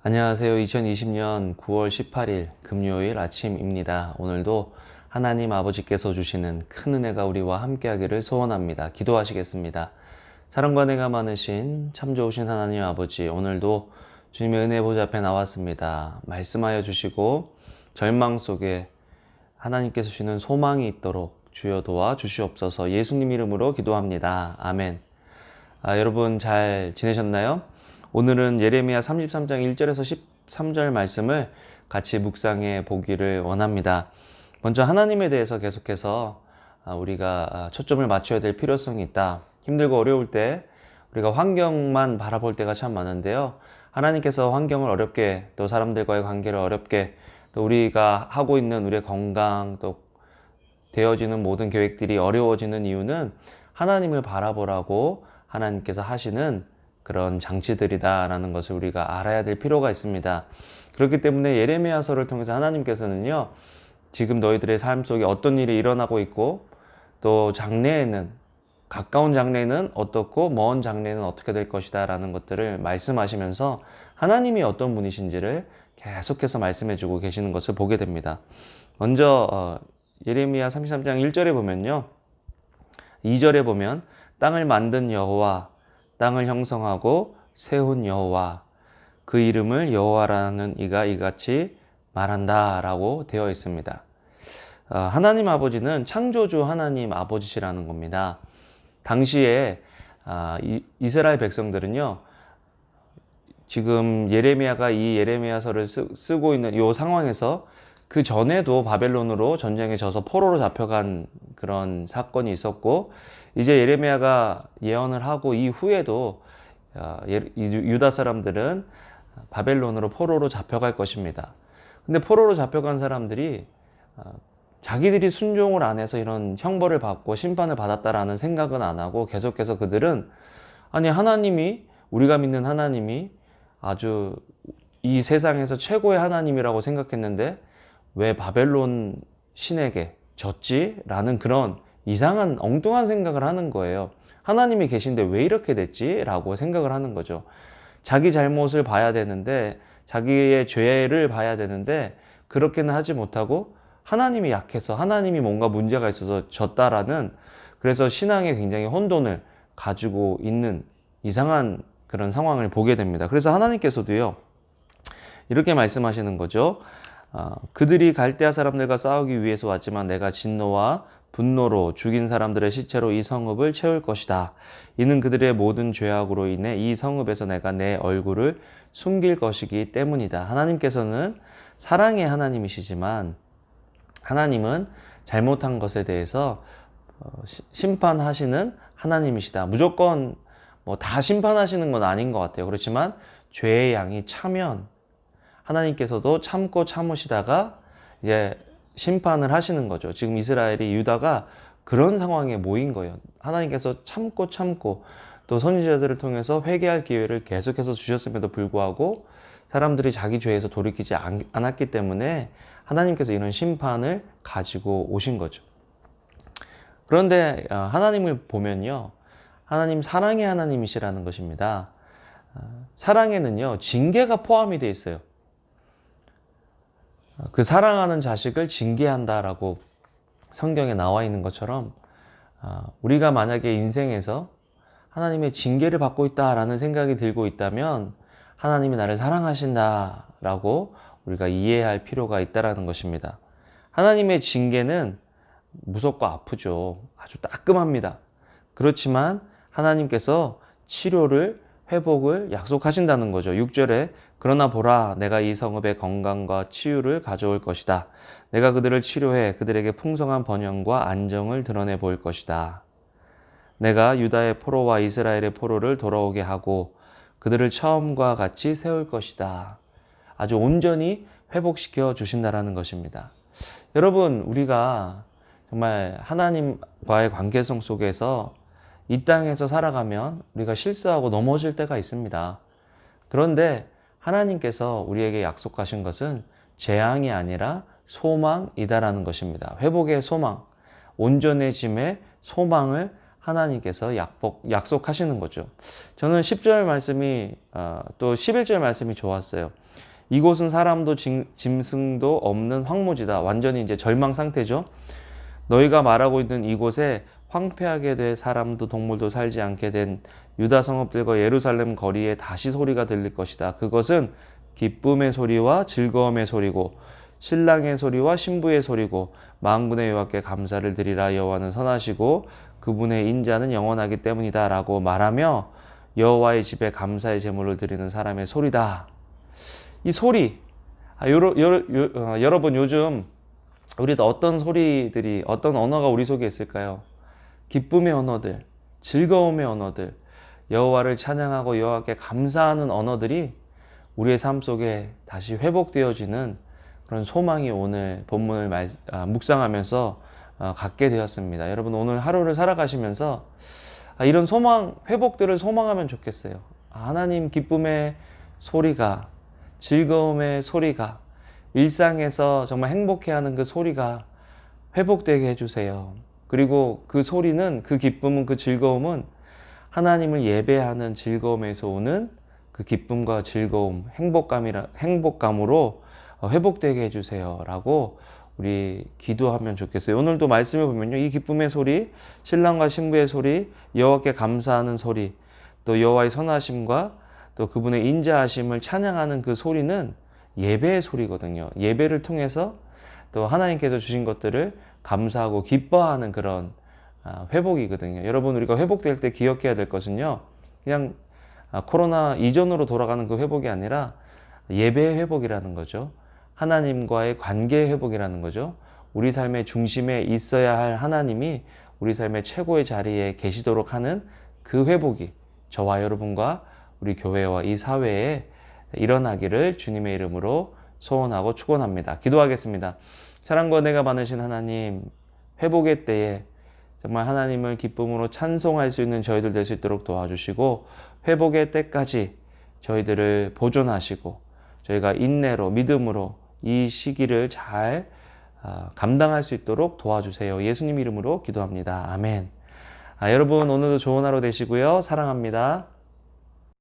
안녕하세요. 2020년 9월 18일 금요일 아침입니다. 오늘도 하나님 아버지께서 주시는 큰 은혜가 우리와 함께하기를 소원합니다. 기도하시겠습니다. 사랑과 은혜가 많으신 참 좋으신 하나님 아버지, 오늘도 주님의 은혜 보좌 앞에 나왔습니다. 말씀하여 주시고 절망 속에 하나님께서 주시는 소망이 있도록 주여 도와 주시옵소서. 예수님 이름으로 기도합니다. 아멘. 여러분 잘 지내셨나요? 오늘은 예레미야 33장 1절에서 13절 말씀을 같이 묵상해 보기를 원합니다. 먼저 하나님에 대해서 계속해서 우리가 초점을 맞춰야 될 필요성이 있다. 힘들고 어려울 때 우리가 환경만 바라볼 때가 참 많은데요. 하나님께서 환경을 어렵게, 또 사람들과의 관계를 어렵게, 또 우리가 하고 있는 우리의 건강, 또 되어지는 모든 계획들이 어려워지는 이유는 하나님을 바라보라고 하나님께서 하시는 그런 장치들이다라는 것을 우리가 알아야 될 필요가 있습니다. 그렇기 때문에 예레미야서를 통해서 하나님께서는요, 지금 너희들의 삶 속에 어떤 일이 일어나고 있고, 또 장래에는, 가까운 장래는 어떻고 먼 장래는 어떻게 될 것이다 라는 것들을 말씀하시면서 하나님이 어떤 분이신지를 계속해서 말씀해 주고 계시는 것을 보게 됩니다. 먼저 예레미야 33장 1절에 보면요, 2절에 보면 땅을 만든 여호와, 땅을 형성하고 세운 여호와, 그 이름을 여호와라는 이가 이같이 말한다 라고 되어 있습니다. 하나님 아버지는 창조주 하나님 아버지시라는 겁니다. 당시에 이스라엘 백성들은요, 지금 예레미야가 이 예레미야서를 쓰고 있는 이 상황에서 그 전에도 바벨론으로 전쟁에 져서 포로로 잡혀간 그런 사건이 있었고, 이제 예레미야가 예언을 하고 이후에도 유다 사람들은 바벨론으로 포로로 잡혀갈 것입니다. 근데 포로로 잡혀간 사람들이 자기들이 순종을 안 해서 이런 형벌을 받고 심판을 받았다라는 생각은 안 하고, 계속해서 그들은 아니, 하나님이, 우리가 믿는 하나님이 아주 이 세상에서 최고의 하나님이라고 생각했는데 왜 바벨론 신에게 졌지? 라는 그런 이상한 엉뚱한 생각을 하는 거예요. 하나님이 계신데 왜 이렇게 됐지? 라고 생각을 하는 거죠. 자기 잘못을 봐야 되는데, 자기의 죄를 봐야 되는데 그렇게는 하지 못하고 하나님이 약해서, 하나님이 뭔가 문제가 있어서 졌다라는, 그래서 신앙에 굉장히 혼돈을 가지고 있는 이상한 그런 상황을 보게 됩니다. 그래서 하나님께서도요, 이렇게 말씀하시는 거죠. 그들이 갈대아 사람들과 싸우기 위해서 왔지만 내가 진노와 분노로 죽인 사람들의 시체로 이 성읍을 채울 것이다. 이는 그들의 모든 죄악으로 인해 이 성읍에서 내가 내 얼굴을 숨길 것이기 때문이다. 하나님께서는 사랑의 하나님이시지만 하나님은 잘못한 것에 대해서 심판하시는 하나님이시다. 무조건 뭐 다 심판하시는 건 아닌 것 같아요. 그렇지만 죄의 양이 차면 하나님께서도 참고 참으시다가 이제 심판을 하시는 거죠. 지금 이스라엘이, 유다가 그런 상황에 모인 거예요. 하나님께서 참고 또 선지자들을 통해서 회개할 기회를 계속해서 주셨음에도 불구하고 사람들이 자기 죄에서 돌이키지 않았기 때문에 하나님께서 이런 심판을 가지고 오신 거죠. 그런데 하나님을 보면요, 하나님 사랑의 하나님이시라는 것입니다. 사랑에는요, 징계가 포함이 되어 있어요. 그 사랑하는 자식을 징계한다라고 성경에 나와 있는 것처럼, 우리가 만약에 인생에서 하나님의 징계를 받고 있다라는 생각이 들고 있다면 하나님이 나를 사랑하신다라고 우리가 이해할 필요가 있다라는 것입니다. 하나님의 징계는 무섭고 아프죠. 아주 따끔합니다. 그렇지만 하나님께서 치료를, 회복을 약속하신다는 거죠. 6절에 그러나 보라, 내가 이 성읍의 건강과 치유를 가져올 것이다. 내가 그들을 치료해 그들에게 풍성한 번영과 안정을 드러내 보일 것이다. 내가 유다의 포로와 이스라엘의 포로를 돌아오게 하고 그들을 처음과 같이 세울 것이다. 아주 온전히 회복시켜 주신다라는 것입니다. 여러분, 우리가 정말 하나님과의 관계성 속에서 이 땅에서 살아가면 우리가 실수하고 넘어질 때가 있습니다. 그런데 하나님께서 우리에게 약속하신 것은 재앙이 아니라 소망이다라는 것입니다. 회복의 소망, 온전해짐의 소망을 하나님께서 약속하시는 거죠. 저는 10절 말씀이 또 11절 말씀이 좋았어요. 이곳은 사람도 짐승도 없는 황무지다. 완전히 이제 절망 상태죠. 너희가 말하고 있는 이곳에 황폐하게 돼 사람도 동물도 살지 않게 된 유다 성읍들과 예루살렘 거리에 다시 소리가 들릴 것이다. 그것은 기쁨의 소리와 즐거움의 소리고 신랑의 소리와 신부의 소리고 만군의 여호와께 감사를 드리라. 여호와는 선하시고 그분의 인자는 영원하기 때문이다 라고 말하며 여호와의 집에 감사의 제물을 드리는 사람의 소리다. 이 소리, 여러분 요즘 우리도 어떤 소리들이, 어떤 언어가 우리 속에 있을까요? 기쁨의 언어들, 즐거움의 언어들, 여호와를 찬양하고 여호와께 감사하는 언어들이 우리의 삶 속에 다시 회복되어지는 그런 소망이 오늘 본문을 묵상하면서 갖게 되었습니다. 여러분 오늘 하루를 살아가시면서 이런 소망, 회복들을 소망하면 좋겠어요. 하나님 기쁨의 소리가, 즐거움의 소리가, 일상에서 정말 행복해하는 그 소리가 회복되게 해주세요. 그리고 그 소리는, 그 기쁨은, 그 즐거움은 하나님을 예배하는 즐거움에서 오는 그 기쁨과 즐거움, 행복감으로 회복되게 해주세요 라고 우리 기도하면 좋겠어요. 오늘도 말씀을 보면요, 이 기쁨의 소리, 신랑과 신부의 소리, 여호와께 감사하는 소리, 또 여호와의 선하심과 또 그분의 인자하심을 찬양하는 그 소리는 예배의 소리거든요. 예배를 통해서 또 하나님께서 주신 것들을 감사하고 기뻐하는 그런 회복이거든요. 여러분 우리가 회복될 때 기억해야 될 것은요, 그냥 코로나 이전으로 돌아가는 그 회복이 아니라 예배의 회복이라는 거죠. 하나님과의 관계의 회복이라는 거죠. 우리 삶의 중심에 있어야 할 하나님이 우리 삶의 최고의 자리에 계시도록 하는 그 회복이 저와 여러분과 우리 교회와 이 사회에 일어나기를 주님의 이름으로 소원하고 축원합니다. 기도하겠습니다. 사랑과 은혜가 많으신 하나님, 회복의 때에 정말 하나님을 기쁨으로 찬송할 수 있는 저희들 될 수 있도록 도와주시고, 회복의 때까지 저희들을 보존하시고 저희가 인내로, 믿음으로 이 시기를 잘 감당할 수 있도록 도와주세요. 예수님 이름으로 기도합니다. 아멘. 여러분 오늘도 좋은 하루 되시고요. 사랑합니다.